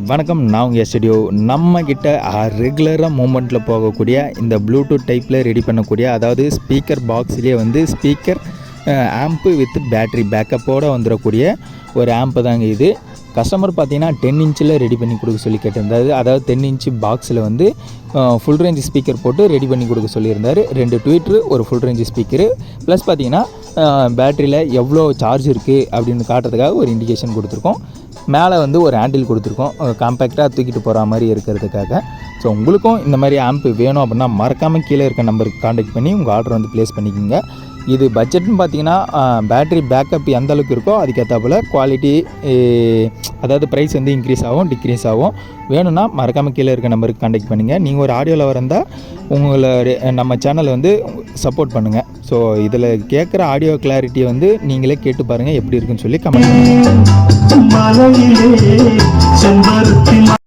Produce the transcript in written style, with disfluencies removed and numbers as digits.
வணக்கம். நான் உங்கள் ஸ்டுடியோ. நம்மக்கிட்ட ரெகுலராக மூமெண்ட்டில் போகக்கூடிய இந்த ப்ளூடூத் டைப்பில் ரெடி பண்ணக்கூடிய, அதாவது ஸ்பீக்கர் பாக்ஸ்லேயே வந்து ஸ்பீக்கர் ஆம்ப்பு வித் பேட்ரி பேக்கப்போடு வந்துடக்கூடிய ஒரு ஆம்ப்பு தாங்க இது. கஸ்டமர் பார்த்தீங்கன்னா 10 இன்ச்சில் ரெடி பண்ணி கொடுக்க சொல்லி கேட்டிருந்தாரு. அதாவது 10 இன்ச்சு பாக்ஸில் வந்து ஃபுல் ரேஞ்ச் ஸ்பீக்கர் போட்டு ரெடி பண்ணி கொடுக்க சொல்லியிருந்தார். 2 ட்வீட்ரு, ஒரு ஃபுல் ரேஞ்ச் ஸ்பீக்கரு, ப்ளஸ் பார்த்தீங்கன்னா பேட்டரியில் எவ்வளோ சார்ஜ் இருக்குது அப்படின்னு காட்டுறதுக்காக ஒரு இண்டிகேஷன் கொடுத்துருக்கோம். மேலே வந்து ஒரு ஹேண்டில் கொடுத்துருக்கோம், காம்பேக்டாக தூக்கிட்டு போகிற மாதிரி இருக்கிறதுக்காக. ஸோ உங்களுக்கும் இந்த மாதிரி ஆம்ப்பு வேணும் அப்படின்னா மறக்காமல் கீழே இருக்க நம்பருக்கு காண்டாக்ட் பண்ணி உங்கள் ஆர்டர் வந்து ப்ளேஸ் பண்ணிக்கோங்க. இது பட்ஜெட்னு பார்த்தீங்கன்னா பேட்ரி பேக்கப் எந்த அளவுக்கு இருக்கோ அதுக்கேற்றாப்புல குவாலிட்டி, அதாவது ப்ரைஸ் வந்து இன்க்ரீஸ் ஆகும், டிக்ரீஸ் ஆகும். வேணும்னா மறக்காமல் கீழே இருக்க நம்பருக்கு காண்டாக்ட் பண்ணுங்கள். நீங்கள் ஒரு ஆடியோவில் இருந்தால் உங்களை நம்ம சேனலை வந்து சப்போர்ட் பண்ணுங்கள். ஸோ இதில் கேட்குற ஆடியோ கிளாரிட்டியை வந்து நீங்களே கேட்டு பாருங்கள் எப்படி இருக்குன்னு சொல்லி கமெண்ட் பண்ணுங்கள்.